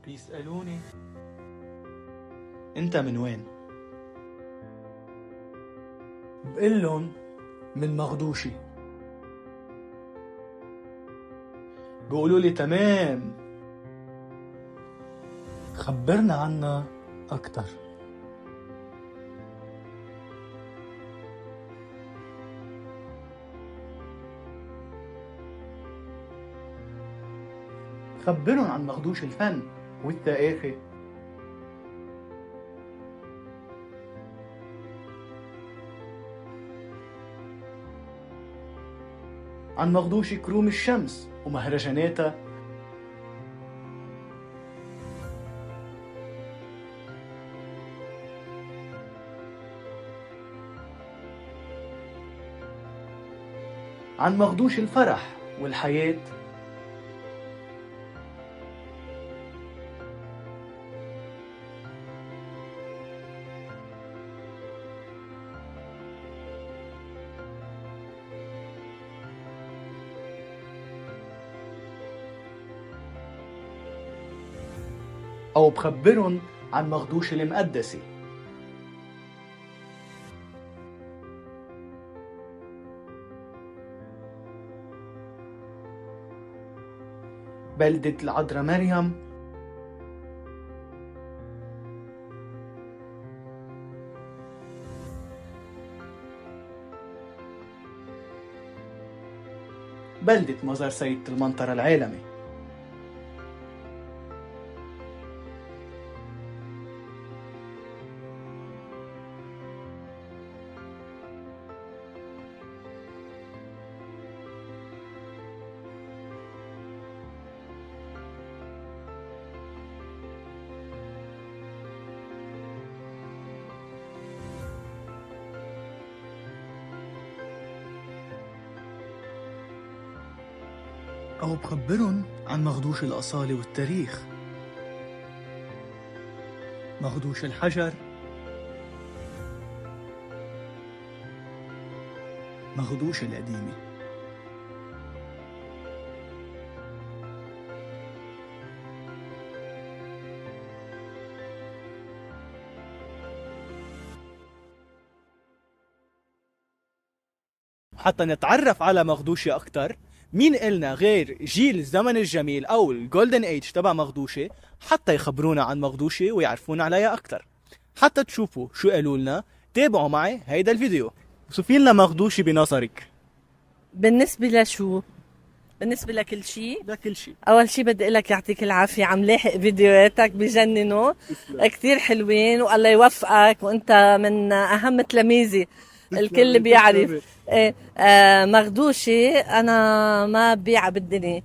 بيسألوني انت من وين؟ بقلن من مغدوشي. بيقولوا لي تمام، خبرنا عنا أكتر. خبرن عن مغدوش الفن والثقافة. عن مغدوش كروم الشمس ومهرجاناتها. عن مغدوش الفرح والحياة. أو بخبرن عن مغدوش المقدسة. بلدة العذراء مريم. بلدة مزار سيدة المنطرة العالمي. أو بخبرن عن مغدوش الأصالة والتاريخ. مغدوش الحجر. مغدوش القديمة. حتى نتعرف على مغدوشة أكتر، مين إلنا غير جيل الزمن الجميل أو الجولدن ايج تبع مغدوشة حتى يخبرونا عن مغدوشة ويعرفونا عليها أكتر. حتى تشوفوا شو قالوا لنا تابعوا معي هيدا الفيديو. وصفي لنا مغدوشة بنظرك. بالنسبة لشو؟ بالنسبة لكل شيء؟ لكل شيء. أول شيء بدي أقولك يعطيك العافية، عم لاحق فيديوهاتك بجننوا كتير حلوين، والله يوفقك، وأنت من أهم تلاميذي. الكل بيعرف. مغدوشي أنا ما ببيعها بالدنيا.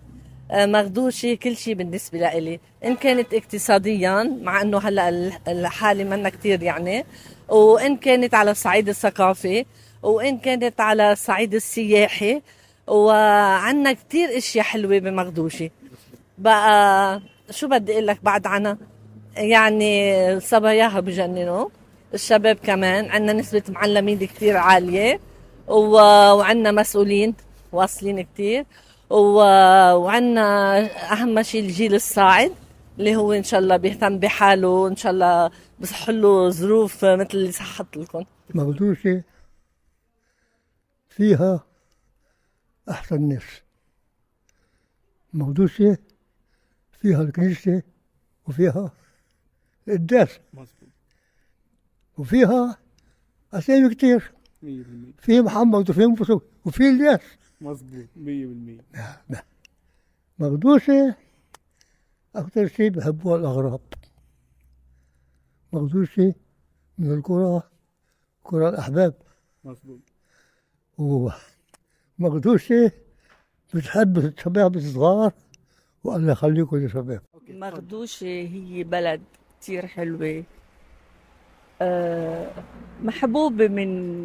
مغدوشي كل شيء بالنسبة لإلي، إن كانت اقتصاديا مع إنه هلأ الحالة منا كتير يعني، وإن كانت على الصعيد الثقافي، وإن كانت على الصعيد السياحي، وعنا كتير اشياء حلوة بمغدوشي. بقى شو بدي اقول لك بعد عنها؟ يعني صباياها بجننوا، الشباب كمان، عنا نسبة معلمين كتير عالية، وعنا مسؤولين واصلين كتير، وعنا اهم شيء الجيل الصاعد اللي هو ان شاء الله بيهتم بحاله، ان شاء الله بصح له ظروف مثل اللي صحت لكم. مغدوشة فيها أحسن ناس. مغدوشة فيها الكنيسة، وفيها القداس، وفيها أسامي كتير. 100%. في محمد وفي مصطفى وفي الياس. مظبوط 100%. مغدوشة أكتر شيء بحبوها الأغراب. مغدوشة من القرى، قرى الأحباب. مظبوط. ومغدوشة بتحب الشباب الصغار، والله يخليكم يا شباب. مغدوشة هي بلد كتير حلوة، محبوبة من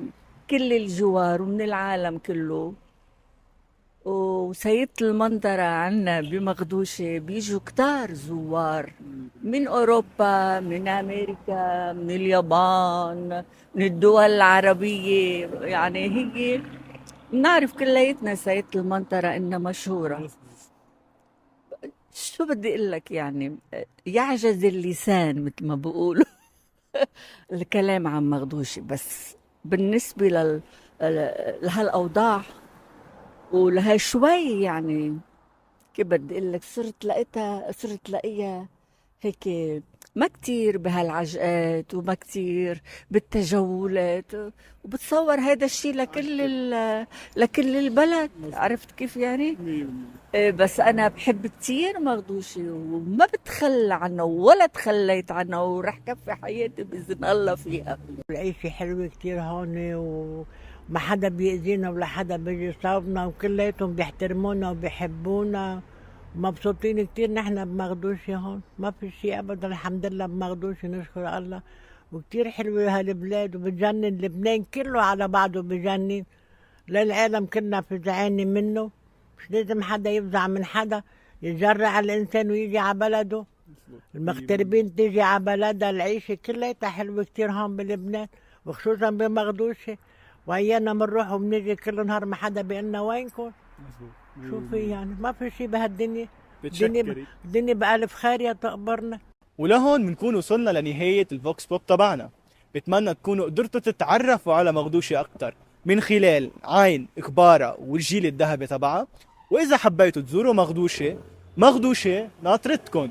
كل الجوار ومن العالم كله. وسيدة المنطرة عنا بمغدوشة بيجوا كتار زوار من أوروبا، من أمريكا، من اليابان، من الدول العربية. يعني هي بنعرف كليتنا سيدة المنطرة إنها مشهورة. شو بدي اقول لك يعني، يعجز اللسان مثل ما بيقولوا الكلام عن مغدوشي. بس بالنسبة لهالأوضاع ولها شوي يعني، كيف بدي اقول لك، صرت لاقيها هيك ما كتير بهالعجقات وما كتير بالتجولات، وبتصور هذا الشيء لكل البلد. عرفت كيف يعني؟ بس أنا بحب كتير مغدوشي وما بتخلى عنه ولا تخليت عنه، ورح كفي حياتي بإذن الله فيها. العيشة حلوة كتير هون، وما حدا بيأذينا ولا حدا بيجي يصابنا، وكلياتهم بيحترمونا وبيحبونا، مبسوطين كتير نحن بمغدوشي هون. ما في شيء أبدا، الحمد لله بمغدوشي نشكر الله. وكتير حلوة هالبلاد وبتجنن، لبنان كله على بعضه بجنن، للعالم كلنا فزعاني منه. مش لازم حدا يفزع من حدا، يجرع الإنسان ويجي على بلده. المغتربين تيجي على بلدها، العيشة كلها حلوة كتير هون بلبنان، وخصوصا بمغدوشي. وأيانا بنروح وبنيجي كل نهار ما حدا بيقلنا وينكم. شو في يعني، ما في شي بهالدنيا. الدنيا بألف خير يا تقبرنا. ولهون بنكون وصلنا لنهاية الفوكس بوب تبعنا. بتمنى تكونوا قدرتوا تتعرفوا على مغدوشي أكتر من خلال عين إخبارها والجيل الذهبي تبعها. وإذا حبيتوا تزوروا مغدوشي ناطرتكن.